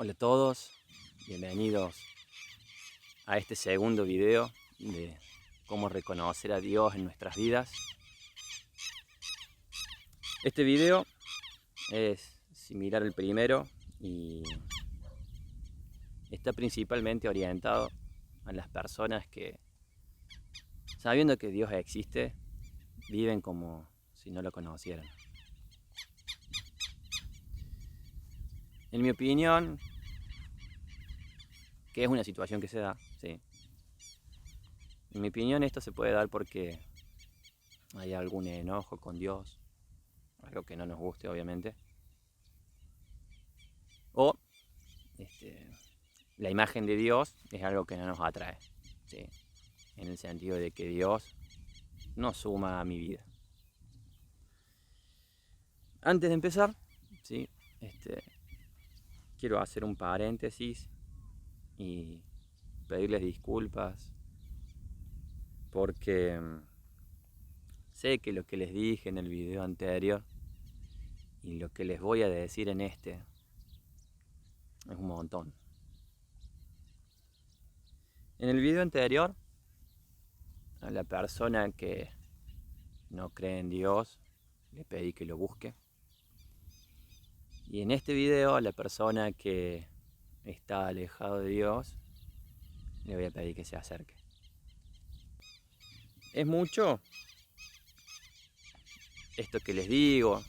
Hola a todos, bienvenidos a este segundo video de cómo reconocer a Dios en nuestras vidas. Este video es similar al primero y está principalmente orientado a las personas que, sabiendo que Dios existe, viven como si no lo conocieran. En mi opinión, que es una situación que se da, sí. En mi opinión esto se puede dar porque hay algún enojo con Dios, algo que no nos guste obviamente, o la imagen de Dios es algo que no nos atrae, ¿sí? En el sentido de que Dios no suma a mi vida. Antes de empezar, ¿sí? Quiero hacer un paréntesis y pedirles disculpas porque sé que lo que les dije en el video anterior y lo que les voy a decir en este es un montón. En el video anterior, a la persona que no cree en Dios le pedí que lo busque. Y en este video, a la persona que está alejado de Dios le voy a pedir que se acerque. ¿Es mucho esto que les digo?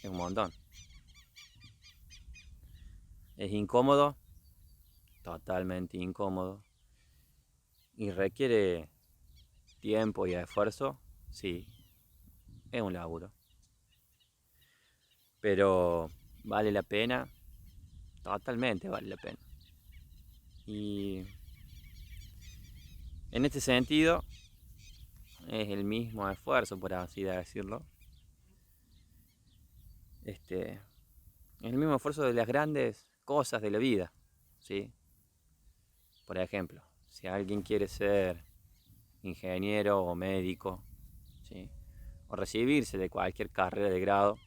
Es un montón. ¿Es incómodo? Totalmente incómodo. ¿Y requiere tiempo y esfuerzo? Sí, es un laburo. Pero ¿vale la pena? Totalmente vale la pena. Y en este sentido es el mismo esfuerzo, por así decirlo. Es el mismo esfuerzo de las grandes cosas de la vida, ¿sí? Por ejemplo, si alguien quiere ser ingeniero o médico, ¿sí? O recibirse de cualquier carrera de grado,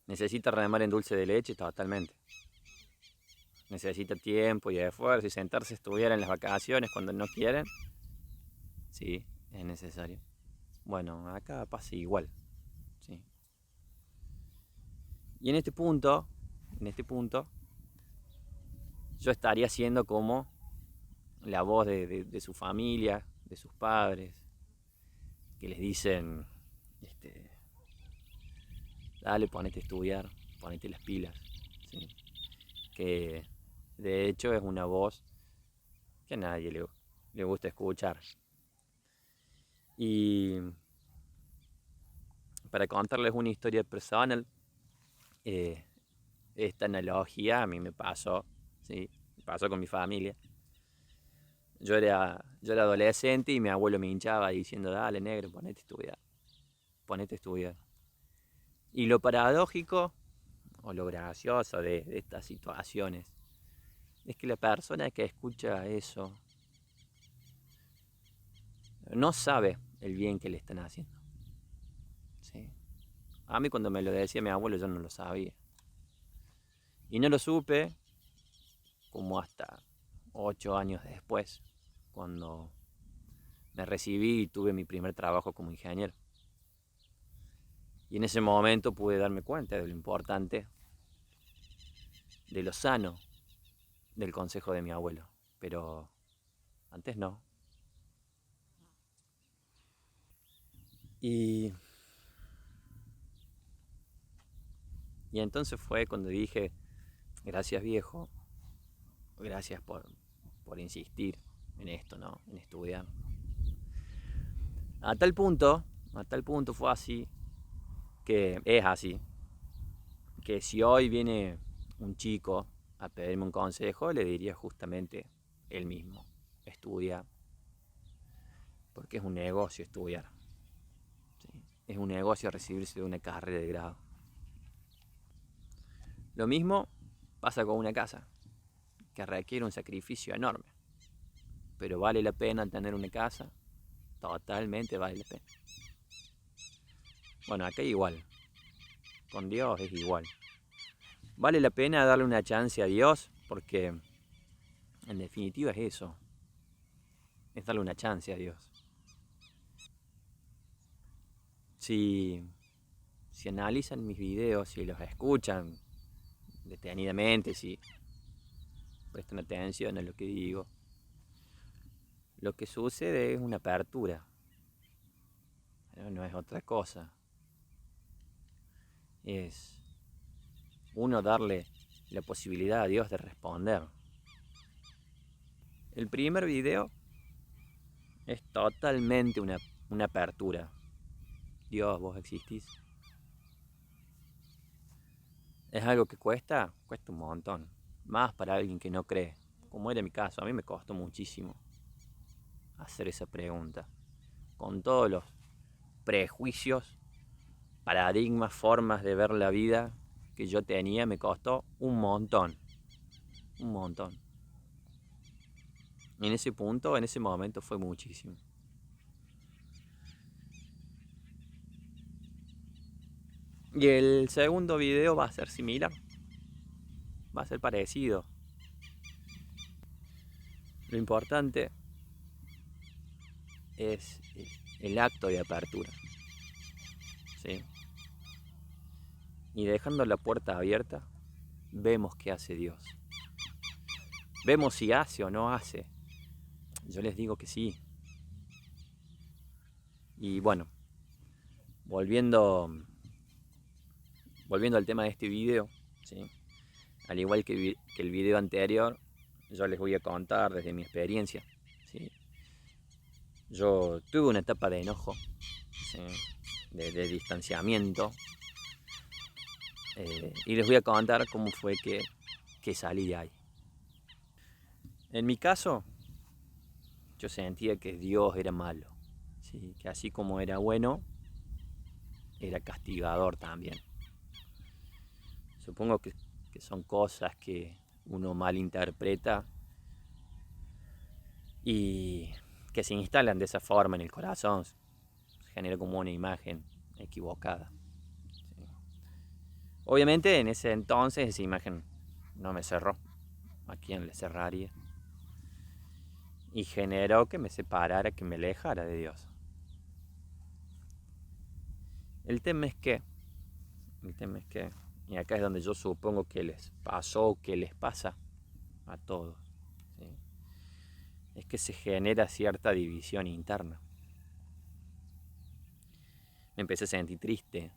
necesita remar en dulce de leche totalmente. Necesita tiempo y esfuerzo y sentarse a estudiar en las vacaciones cuando no quieren. Sí, es necesario. Bueno, acá pasa igual, ¿sí? Y en este punto, yo estaría siendo como la voz de su familia, de sus padres, que les dicen, dale, ponete a estudiar, ponete las pilas, ¿sí? Que de hecho es una voz que a nadie le gusta escuchar. Y para contarles una historia personal, esta analogía a mí me pasó, ¿sí? Me pasó con mi familia. Yo era adolescente y mi abuelo me hinchaba diciendo, dale negro, ponete a estudiar, ponete a estudiar. Y lo paradójico o lo gracioso de estas situaciones es que la persona que escucha eso no sabe el bien que le están haciendo, ¿sí? A mí cuando me lo decía mi abuelo yo no lo sabía. Y no lo supe como hasta 8 años después, cuando me recibí y tuve mi primer trabajo como ingeniero. Y en ese momento pude darme cuenta de lo importante, de lo sano del consejo de mi abuelo. Pero antes no. Y entonces fue cuando dije, gracias viejo, gracias por insistir en esto, ¿no? En estudiar. A tal punto fue así, que es así, que si hoy viene un chico a pedirme un consejo, le diría justamente el mismo, estudia, porque es un negocio estudiar, ¿sí? Es un negocio recibirse de una carrera de grado. Lo mismo pasa con una casa, que requiere un sacrificio enorme, pero vale la pena tener una casa, totalmente vale la pena. Bueno, acá igual, con Dios es igual. vale la pena darle una chance a Dios, porque en definitiva es eso, es darle una chance a Dios. Si analizan mis videos, si los escuchan detenidamente, si prestan atención a lo que digo, lo que sucede es una apertura, no es otra cosa. Es uno darle la posibilidad a Dios de responder. El primer video es totalmente una apertura. Dios, vos existís. ¿Es algo que cuesta? Cuesta un montón. Más para alguien que no cree. Como era mi caso, a mí me costó muchísimo hacer esa pregunta. Con todos los prejuicios, paradigmas, formas de ver la vida que yo tenía, me costó un montón. Un montón. Y en ese punto, en ese momento fue muchísimo. Y el segundo video va a ser similar. Va a ser parecido. Lo importante es el acto de apertura. ¿Sí? Y dejando la puerta abierta, vemos qué hace Dios. Vemos si hace o no hace. Yo les digo que sí. Y bueno, volviendo al tema de este video, ¿sí? Al igual que el video anterior, yo les voy a contar desde mi experiencia, ¿sí? Yo tuve una etapa de enojo, ¿sí? de distanciamiento, y les voy a contar cómo fue que salí de ahí. En mi caso, yo sentía que Dios era malo, ¿sí? Que así como era bueno, era castigador también. Supongo que son cosas que uno malinterpreta y que se instalan de esa forma en el corazón. Se genera como una imagen equivocada. ¿Sí? Obviamente en ese entonces esa imagen no me cerró. ¿A quién le cerraría? Y generó que me separara, que me alejara de Dios. El tema es que, y acá es donde yo supongo que les pasó, que les pasa a todos, ¿sí? Es que se genera cierta división interna. Me empecé a sentir triste,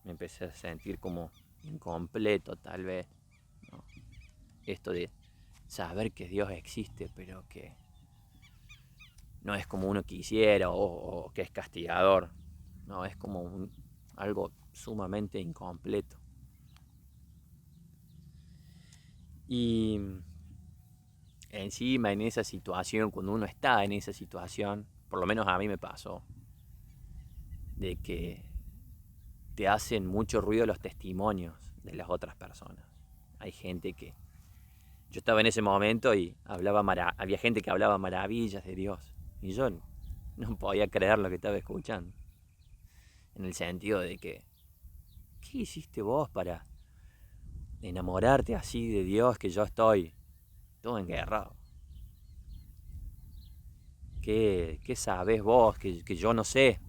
me empecé a sentir como incompleto tal vez, ¿no? Esto de saber que Dios existe, pero que no es como uno quisiera o que es castigador, no, es como algo sumamente incompleto. Y encima en esa situación, cuando uno está en esa situación, por lo menos a mí me pasó, de que te hacen mucho ruido los testimonios de las otras personas. Hay gente que... Yo estaba en ese momento y había gente que hablaba maravillas de Dios. Y yo no podía creer lo que estaba escuchando. En el sentido de que, ¿qué hiciste vos para enamorarte así de Dios que yo estoy todo enguerrado? ¿Qué sabés vos que yo no sé?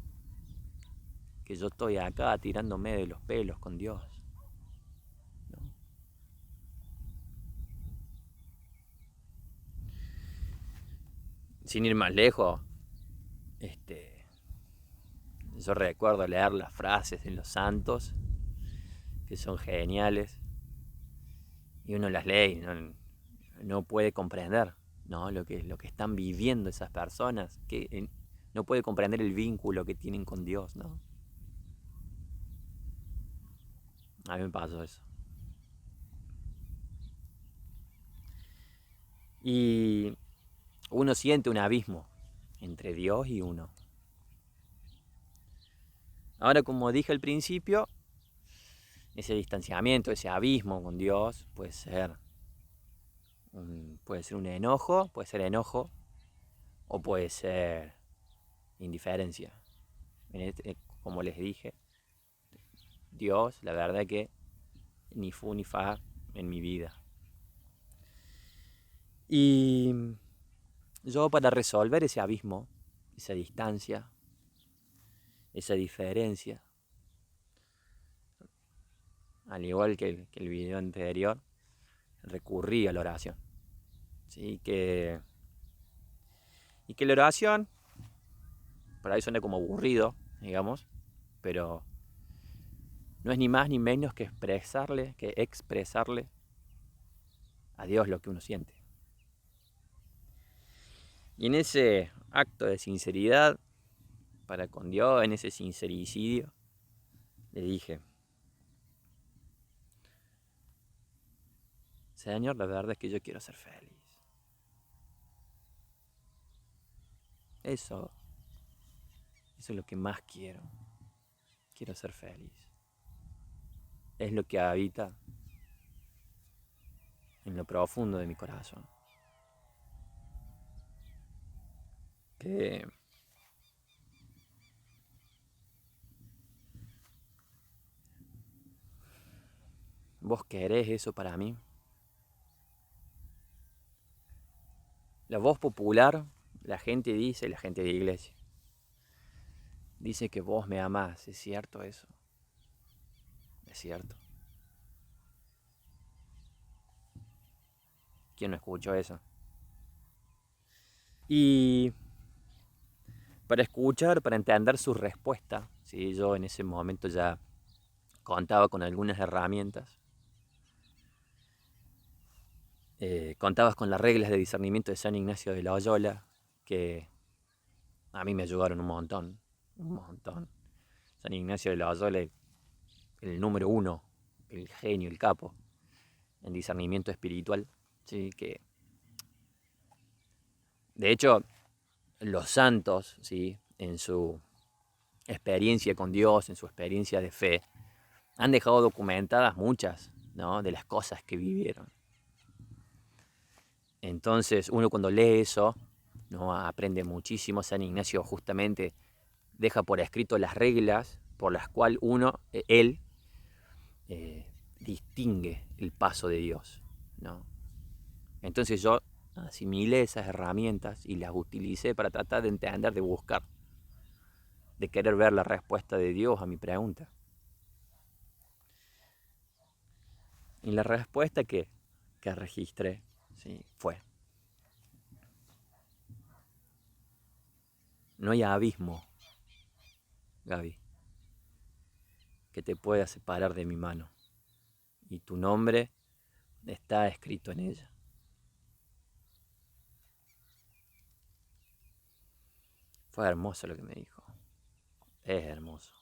Que yo estoy acá tirándome de los pelos con Dios, ¿no? Sin ir más lejos, yo recuerdo leer las frases de los santos, que son geniales, y uno las lee y no puede comprender, ¿no? lo que están viviendo esas personas, que no puede comprender el vínculo que tienen con Dios, ¿no? A mí me pasó eso. Y uno siente un abismo entre Dios y uno. Ahora, como dije al principio, ese distanciamiento, ese abismo con Dios puede ser un enojo, o puede ser indiferencia. Como les dije, Dios, la verdad que ni fu ni fa, en mi vida. Y yo, para resolver ese abismo, esa distancia, esa diferencia, al igual que el video anterior, recurrí a la oración. ¿Sí? Y que la oración, por ahí suena como aburrido, digamos, pero no es ni más ni menos que expresarle a Dios lo que uno siente. Y en ese acto de sinceridad para con Dios, en ese sincericidio, le dije: Señor, la verdad es que yo quiero ser feliz. Eso es lo que más quiero. Quiero ser feliz. Es lo que habita en lo profundo de mi corazón. Que vos querés eso para mí. La voz popular, la gente dice, la gente de iglesia, dice que vos me amás. ¿Es cierto eso? Es cierto. ¿Quién no escuchó eso? Y para escuchar, para entender su respuesta, ¿sí? Yo en ese momento ya contaba con algunas herramientas. Contabas con las reglas de discernimiento de San Ignacio de Loyola, que a mí me ayudaron un montón, un montón. San Ignacio de Loyola, el número uno, el genio, el capo en discernimiento espiritual, ¿sí? Que de hecho los santos, ¿sí? En su experiencia con Dios, en su experiencia de fe, han dejado documentadas muchas, ¿no? De las cosas que vivieron. Entonces uno, cuando lee eso, ¿no? Aprende muchísimo. San Ignacio justamente deja por escrito las reglas por las cuales él distingue el paso de Dios, ¿no? Entonces yo asimilé esas herramientas y las utilicé para tratar de entender, de buscar, de querer ver la respuesta de Dios a mi pregunta. Y la respuesta que registré, ¿sí? Fue: no hay abismo, Gaby, que te pueda separar de mi mano, y tu nombre está escrito en ella. Fue hermoso lo que me dijo. Es hermoso.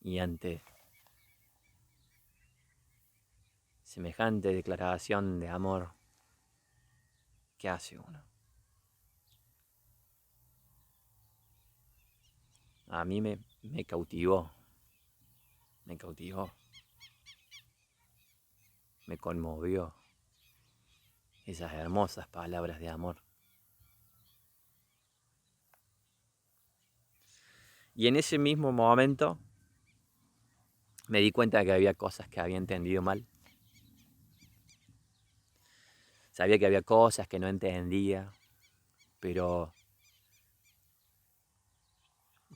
Y ante semejante declaración de amor, ¿qué hace uno? A mí me cautivó, me conmovió esas hermosas palabras de amor. Y en ese mismo momento me di cuenta de que había cosas que había entendido mal. Sabía que había cosas que no entendía, pero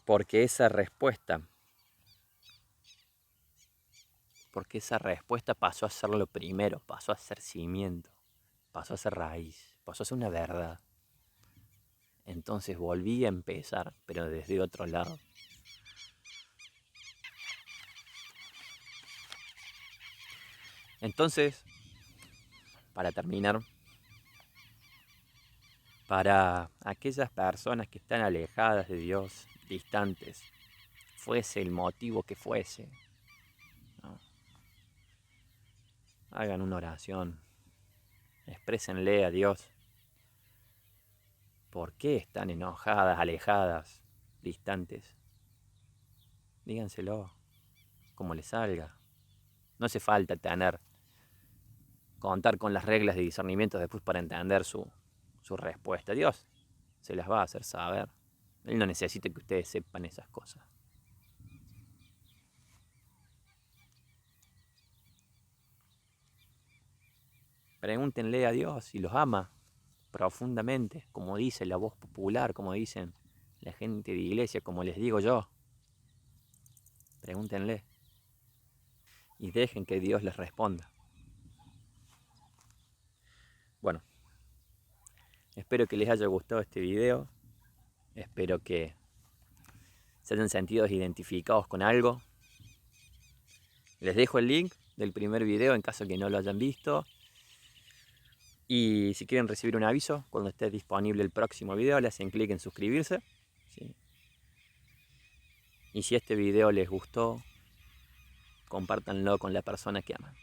porque esa respuesta pasó a ser lo primero, pasó a ser cimiento, pasó a ser raíz, pasó a ser una verdad. Entonces volví a empezar, pero desde otro lado. Entonces, para terminar, para aquellas personas que están alejadas de Dios, distantes, fuese el motivo que fuese, ¿no? Hagan una oración, exprésenle a Dios por qué están enojadas, alejadas, distantes. Díganselo como les salga. No hace falta contar con las reglas de discernimiento después para entender su respuesta. Dios se las va a hacer saber. Él no necesita que ustedes sepan esas cosas. Pregúntenle a Dios si los ama profundamente, como dice la voz popular, como dicen la gente de iglesia, como les digo yo. Pregúntenle y dejen que Dios les responda. Bueno, espero que les haya gustado este video. Espero que se hayan sentido identificados con algo. Les dejo el link del primer video en caso que no lo hayan visto. Y si quieren recibir un aviso cuando esté disponible el próximo video, le hacen clic en suscribirse. ¿Sí? Y si este video les gustó, compártanlo con la persona que aman.